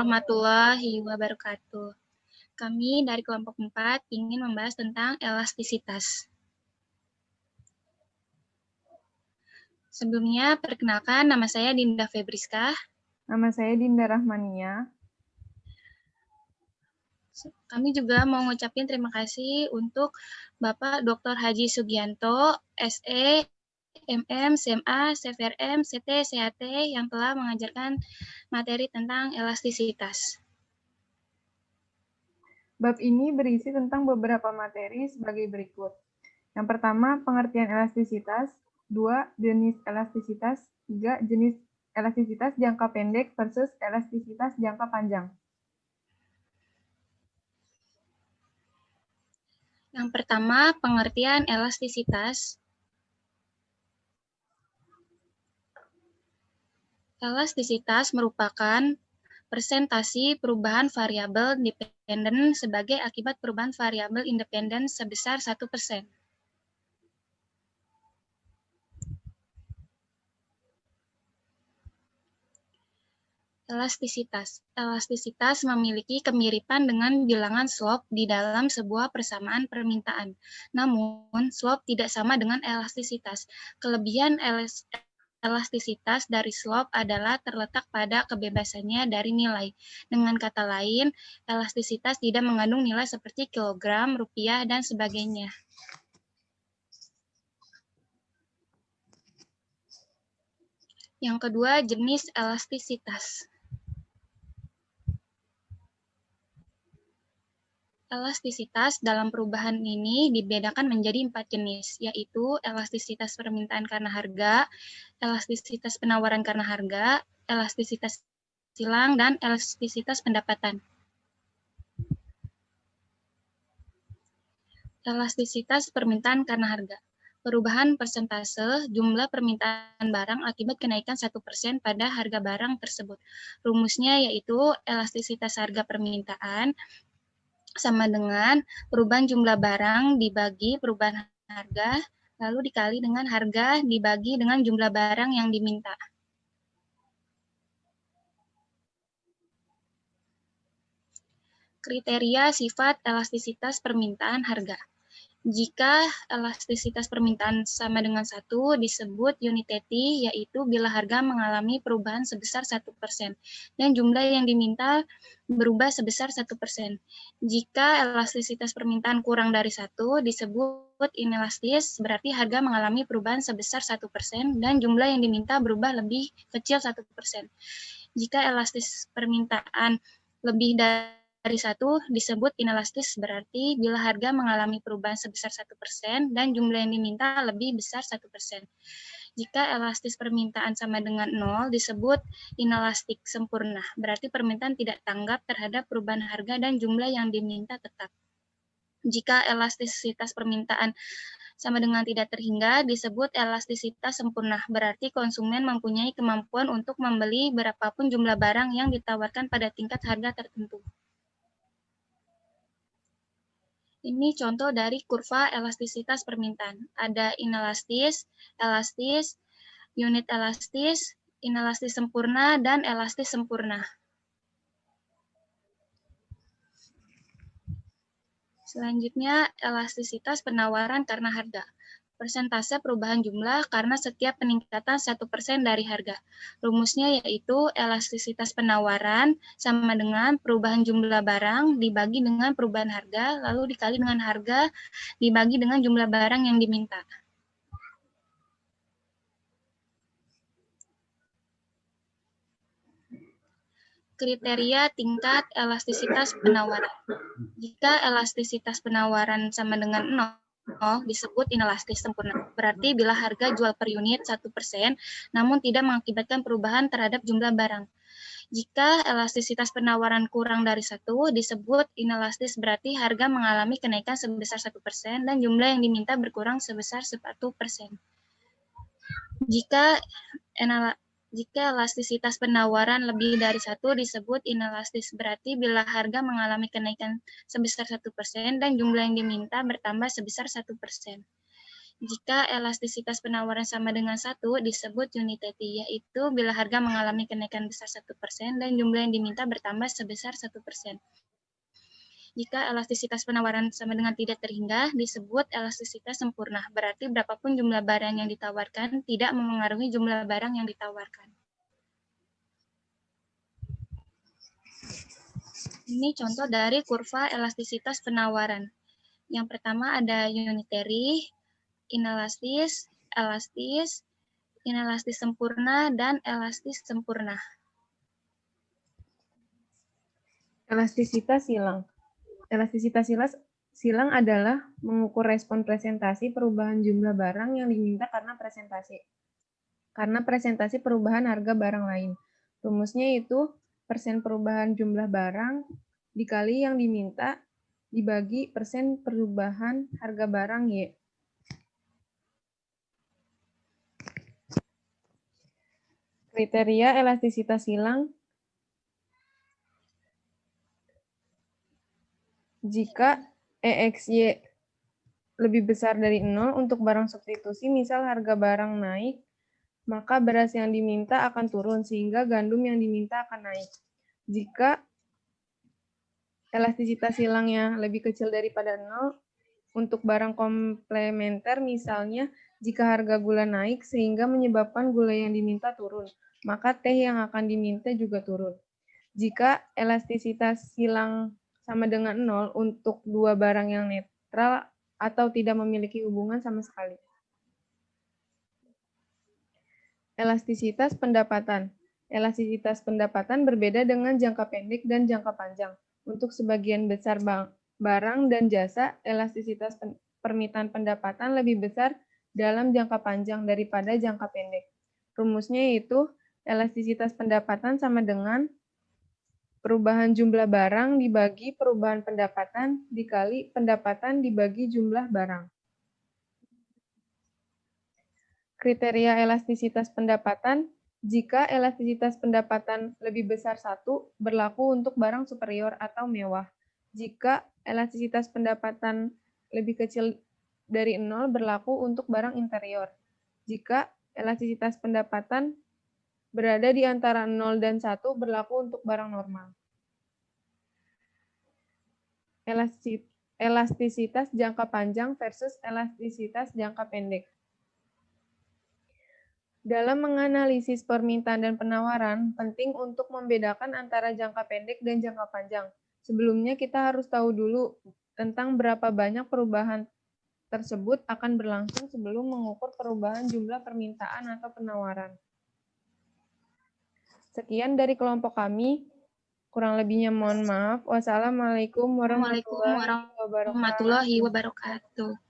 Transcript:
warahmatullahi wabarakatuh. Kami dari kelompok 4 ingin membahas tentang elastisitas. Sebelumnya, perkenalkan nama saya Dinda Febriska. Nama saya Dinda Rahmania. Kami juga mau ngucapin terima kasih untuk Bapak Dr. Haji Sugianto, SE, MM, CMA, CVRM, CT, CAT yang telah mengajarkan materi tentang elastisitas. Bab ini berisi tentang beberapa materi sebagai berikut. Yang pertama, pengertian elastisitas. 2, jenis elastisitas. 3, jenis elastisitas jangka pendek versus elastisitas jangka panjang. Yang pertama, pengertian elastisitas. Elastisitas merupakan persentasi perubahan variabel dependen sebagai akibat perubahan variabel independen sebesar 1%. Elastisitas. Elastisitas memiliki kemiripan dengan bilangan slope di dalam sebuah persamaan permintaan. Namun, slope tidak sama dengan elastisitas. Kelebihan elastisitas dari slope adalah terletak pada kebebasannya dari nilai. Dengan kata lain, elastisitas tidak mengandung nilai seperti kilogram, rupiah, dan sebagainya. Yang kedua, jenis elastisitas. Elastisitas dalam perubahan ini dibedakan menjadi 4 jenis, yaitu elastisitas permintaan karena harga, elastisitas penawaran karena harga, elastisitas silang, dan elastisitas pendapatan. Elastisitas permintaan karena harga. Perubahan persentase jumlah permintaan barang akibat kenaikan 1% pada harga barang tersebut. Rumusnya yaitu elastisitas harga permintaan sama dengan perubahan jumlah barang dibagi perubahan harga, lalu dikali dengan harga dibagi dengan jumlah barang yang diminta. Kriteria sifat elastisitas permintaan harga. Jika elastisitas permintaan sama dengan 1, disebut unitary, yaitu bila harga mengalami perubahan sebesar 1% dan jumlah yang diminta berubah sebesar 1%. Jika elastisitas permintaan kurang dari 1, disebut inelastis, berarti harga mengalami perubahan sebesar 1% dan jumlah yang diminta berubah lebih kecil 1%. Jika elastis permintaan lebih dari 1 disebut inelastis, berarti bila harga mengalami perubahan sebesar 1% dan jumlah yang diminta lebih besar 1%. Jika elastis permintaan sama dengan 0 disebut inelastik sempurna, berarti permintaan tidak tanggap terhadap perubahan harga dan jumlah yang diminta tetap. Jika elastisitas permintaan sama dengan tidak terhingga disebut elastisitas sempurna, berarti konsumen mempunyai kemampuan untuk membeli berapapun jumlah barang yang ditawarkan pada tingkat harga tertentu. Ini contoh dari kurva elastisitas permintaan. Ada inelastis, elastis, unit elastis, inelastis sempurna, dan elastis sempurna. Selanjutnya, elastisitas penawaran karena harga. Persentase perubahan jumlah karena setiap peningkatan 1% dari harga. Rumusnya yaitu elastisitas penawaran sama dengan perubahan jumlah barang dibagi dengan perubahan harga, lalu dikali dengan harga dibagi dengan jumlah barang yang diminta. Kriteria tingkat elastisitas penawaran. Jika elastisitas penawaran sama dengan 0, disebut inelastis sempurna. Berarti bila harga jual per unit 1%, namun tidak mengakibatkan perubahan terhadap jumlah barang. Jika elastisitas penawaran kurang dari 1, disebut inelastis, berarti harga mengalami kenaikan sebesar 1% dan jumlah yang diminta berkurang sebesar 1%. Jika elastisitas penawaran lebih dari 1 disebut inelastis, berarti bila harga mengalami kenaikan sebesar 1% dan jumlah yang diminta bertambah sebesar 1%. Jika elastisitas penawaran sama dengan 1 disebut unitary, yaitu bila harga mengalami kenaikan besar 1% dan jumlah yang diminta bertambah sebesar 1%. Jika elastisitas penawaran sama dengan tidak terhingga, disebut elastisitas sempurna. Berarti berapapun jumlah barang yang ditawarkan, tidak memengaruhi jumlah barang yang ditawarkan. Ini contoh dari kurva elastisitas penawaran. Yang pertama ada unitary, inelastis, elastis, inelastis sempurna, dan elastis sempurna. Elastisitas silang. Elastisitas silang adalah mengukur respon presentasi perubahan jumlah barang yang diminta karena presentasi perubahan harga barang lain. Rumusnya itu persen perubahan jumlah barang dikali yang diminta dibagi persen perubahan harga barang Y. Kriteria elastisitas silang jika EXY lebih besar dari 0 untuk barang substitusi, misal harga barang naik, maka beras yang diminta akan turun sehingga gandum yang diminta akan naik. Jika elastisitas silangnya lebih kecil daripada 0 untuk barang komplementer, misalnya jika harga gula naik sehingga menyebabkan gula yang diminta turun, maka teh yang akan diminta juga turun. Jika elastisitas silang sama dengan 0 untuk dua barang yang netral atau tidak memiliki hubungan sama sekali. Elastisitas pendapatan. Elastisitas pendapatan berbeda dengan jangka pendek dan jangka panjang. Untuk sebagian besar barang dan jasa, elastisitas permintaan pendapatan lebih besar dalam jangka panjang daripada jangka pendek. Rumusnya yaitu elastisitas pendapatan sama dengan perubahan jumlah barang dibagi perubahan pendapatan dikali pendapatan dibagi jumlah barang. Kriteria elastisitas pendapatan, jika elastisitas pendapatan lebih besar 1, berlaku untuk barang superior atau mewah. Jika elastisitas pendapatan lebih kecil dari 0, berlaku untuk barang interior. Jika elastisitas pendapatan berada di antara 0 dan 1, berlaku untuk barang normal. Elastisitas jangka panjang versus elastisitas jangka pendek. Dalam menganalisis permintaan dan penawaran, penting untuk membedakan antara jangka pendek dan jangka panjang. Sebelumnya kita harus tahu dulu tentang berapa banyak perubahan tersebut akan berlangsung sebelum mengukur perubahan jumlah permintaan atau penawaran. Sekian dari kelompok kami. Kurang lebihnya mohon maaf. Wassalamualaikum warahmatullahi wabarakatuh.